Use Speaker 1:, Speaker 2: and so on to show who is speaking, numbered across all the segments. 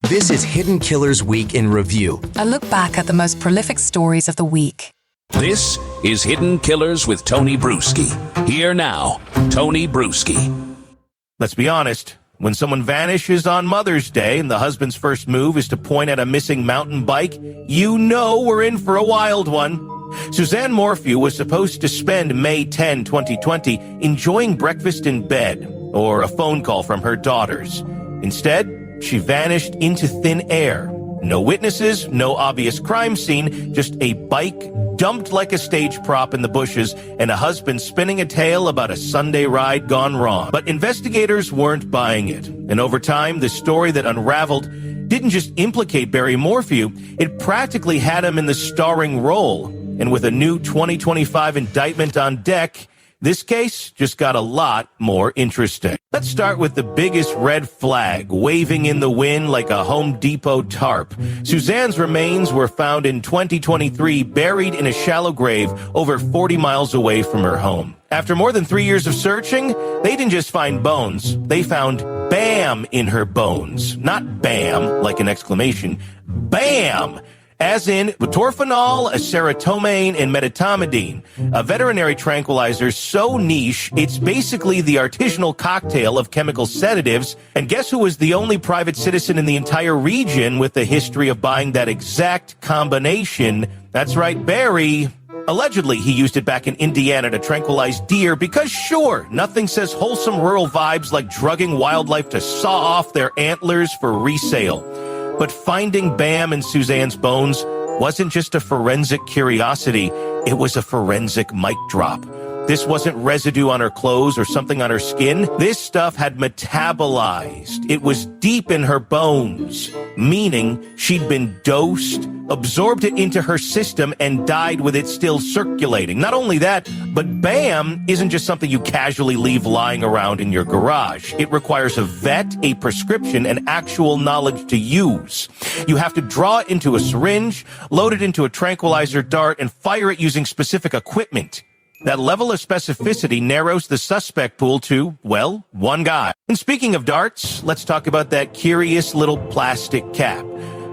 Speaker 1: This is Hidden Killers Week in Review.
Speaker 2: A look back at the most prolific stories of the week.
Speaker 3: This is Hidden Killers with Tony Brueski. Here now, Tony Brueski.
Speaker 4: Let's be honest. When someone vanishes on Mother's Day and the husband's first move is to point at a missing mountain bike, you know we're in for a wild one. Suzanne Morphew was supposed to spend May 10, 2020, enjoying breakfast in bed or a phone call from her daughters. Instead, she vanished into thin air. No witnesses, no obvious crime scene, just a bike dumped like a stage prop in the bushes and a husband spinning a tale about a Sunday ride gone wrong. But investigators weren't buying it. And over time, the story that unraveled didn't just implicate Barry Morphew, it practically had him in the starring role. And with a new 2025 indictment on deck, this case just got a lot more interesting. Let's start with the biggest red flag waving in the wind like a Home Depot tarp. Suzanne's remains were found in 2023, buried in a shallow grave over 40 miles away from her home. After more than 3 years of searching, they didn't just find bones. They found BAM in her bones. Not BAM, like an exclamation. BAM! As in butorphanol, acetaminophen, and metamidine, a veterinary tranquilizer so niche, it's basically the artisanal cocktail of chemical sedatives. And guess who was the only private citizen in the entire region with a history of buying that exact combination? That's right, Barry. Allegedly, he used it back in Indiana to tranquilize deer because, sure, nothing says wholesome rural vibes like drugging wildlife to saw off their antlers for resale. But finding BAM in Suzanne's bones wasn't just a forensic curiosity, it was a forensic mic drop. This wasn't residue on her clothes or something on her skin. This stuff had metabolized. It was deep in her bones, meaning she'd been dosed, absorbed it into her system, and died with it still circulating. Not only that, but BAM isn't just something you casually leave lying around in your garage. It requires a vet, a prescription, and actual knowledge to use. You have to draw it into a syringe, load it into a tranquilizer dart, and fire it using specific equipment. That level of specificity narrows the suspect pool to, well, one guy. And speaking of darts, let's talk about that curious little plastic cap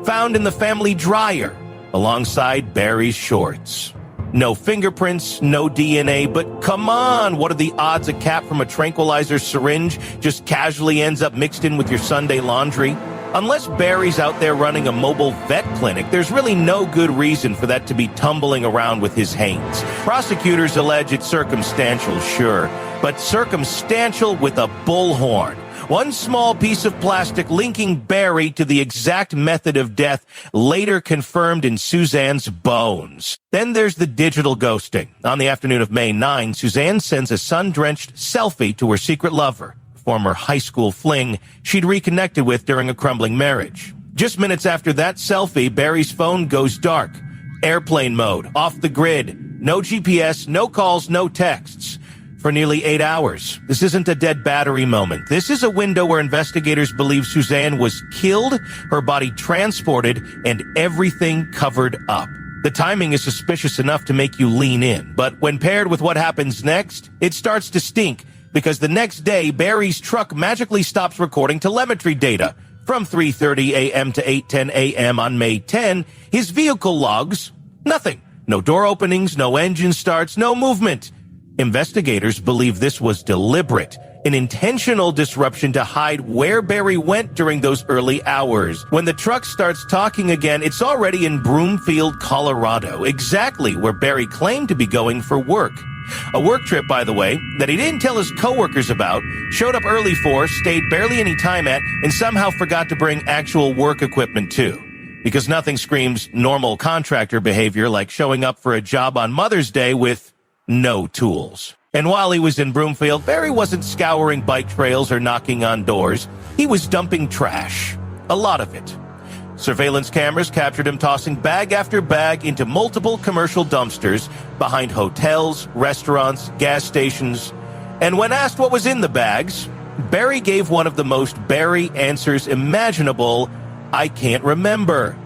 Speaker 4: found in the family dryer alongside Barry's shorts. No fingerprints, no DNA, but come on, what are the odds a cap from a tranquilizer syringe just casually ends up mixed in with your Sunday laundry? Unless Barry's out there running a mobile vet clinic, there's really no good reason for that to be tumbling around with his hands. Prosecutors allege it's circumstantial, sure, but circumstantial with a bullhorn. One small piece of plastic linking Barry to the exact method of death later confirmed in Suzanne's bones. Then there's the digital ghosting. On the afternoon of May 9, Suzanne sends a sun-drenched selfie to her secret lover, former high school fling she'd reconnected with during a crumbling marriage. Just minutes after that selfie, Barry's phone goes dark. Airplane mode, off the grid, no GPS, no calls, no texts. For nearly 8 hours. This isn't a dead battery moment. This is a window where investigators believe Suzanne was killed, her body transported, and everything covered up. The timing is suspicious enough to make you lean in, but when paired with what happens next, it starts to stink, because the next day, Barry's truck magically stops recording telemetry data. From 3:30 a.m. to 8:10 a.m. on May 10, his vehicle logs nothing. No door openings, no engine starts, no movement. Investigators believe this was deliberate, an intentional disruption to hide where Barry went during those early hours. When the truck starts talking again, it's already in Broomfield, Colorado, exactly where Barry claimed to be going for work. A work trip, by the way, that he didn't tell his coworkers about, showed up early for, stayed barely any time at, and somehow forgot to bring actual work equipment too. Because nothing screams normal contractor behavior like showing up for a job on Mother's Day with no tools. And while he was in Broomfield, Barry wasn't scouring bike trails or knocking on doors. He was dumping trash. A lot of it. Surveillance cameras captured him tossing bag after bag into multiple commercial dumpsters behind hotels, restaurants, gas stations. And when asked what was in the bags, Barry gave one of the most Barry answers imaginable: "I can't remember."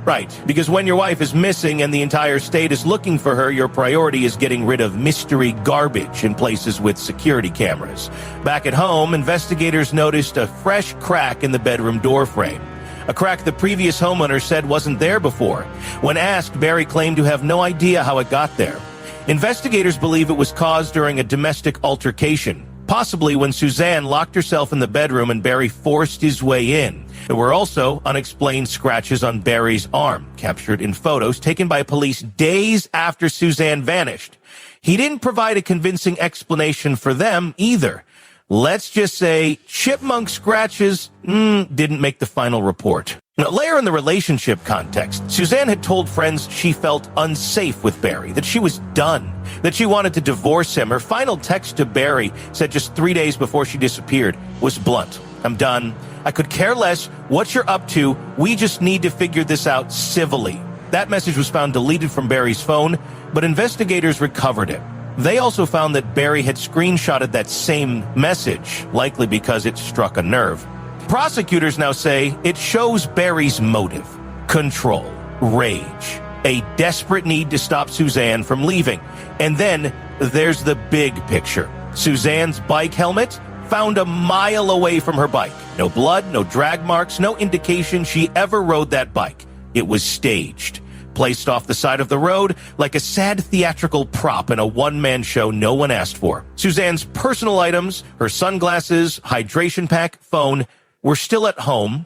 Speaker 4: Right, because when your wife is missing and the entire state is looking for her, your priority is getting rid of mystery garbage in places with security cameras. Back at home, investigators noticed a fresh crack in the bedroom door frame. a crack the previous homeowner said wasn't there before. When asked, Barry claimed to have no idea how it got there. Investigators believe it was caused during a domestic altercation, possibly when Suzanne locked herself in the bedroom and Barry forced his way in. There were also unexplained scratches on Barry's arm, captured in photos taken by police days after Suzanne vanished. He didn't provide a convincing explanation for them either. Let's just say chipmunk scratches didn't make the final report. Now, later in the relationship context, Suzanne had told friends she felt unsafe with Barry, that she was done, that she wanted to divorce him. Her final text to Barry, said just 3 days before she disappeared, was blunt. "I'm done. I could care less what you're up to. We just need to figure this out civilly." That message was found deleted from Barry's phone, but investigators recovered it. They also found that Barry had screenshotted that same message, likely because it struck a nerve. Prosecutors now say it shows Barry's motive: control, rage, a desperate need to stop Suzanne from leaving. And then there's the big picture. Suzanne's bike helmet found a mile away from her bike. No blood, no drag marks, no indication she ever rode that bike. It was staged, placed off the side of the road like a sad theatrical prop in a one-man show no one asked for. Suzanne's personal items, her sunglasses, hydration pack, phone, were still at home.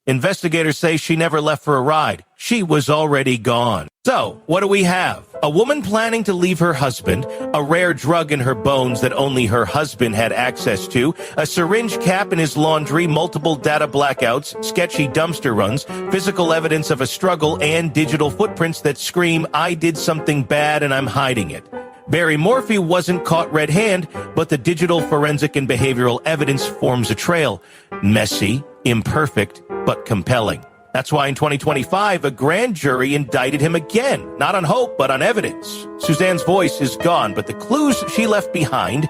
Speaker 4: Investigators say she never left for a ride. She was already gone. So, what do we have? A woman planning to leave her husband, a rare drug in her bones that only her husband had access to, a syringe cap in his laundry, multiple data blackouts, sketchy dumpster runs, physical evidence of a struggle, and digital footprints that scream, "I did something bad and I'm hiding it." Barry Morphew wasn't caught red-handed, but the digital forensic and behavioral evidence forms a trail. Messy, imperfect, but compelling. That's why in 2025, a grand jury indicted him again, not on hope, but on evidence. Suzanne's voice is gone, but the clues she left behind,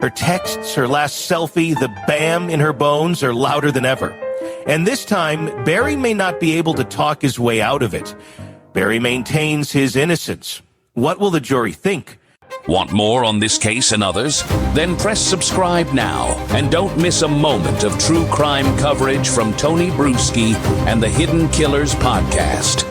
Speaker 4: her texts, her last selfie, the bam in her bones, are louder than ever. And this time, Barry may not be able to talk his way out of it. Barry maintains his innocence. What will the jury think?
Speaker 3: Want more on this case and others? Then press subscribe now and don't miss a moment of true crime coverage from Tony Brueski and the Hidden Killers podcast.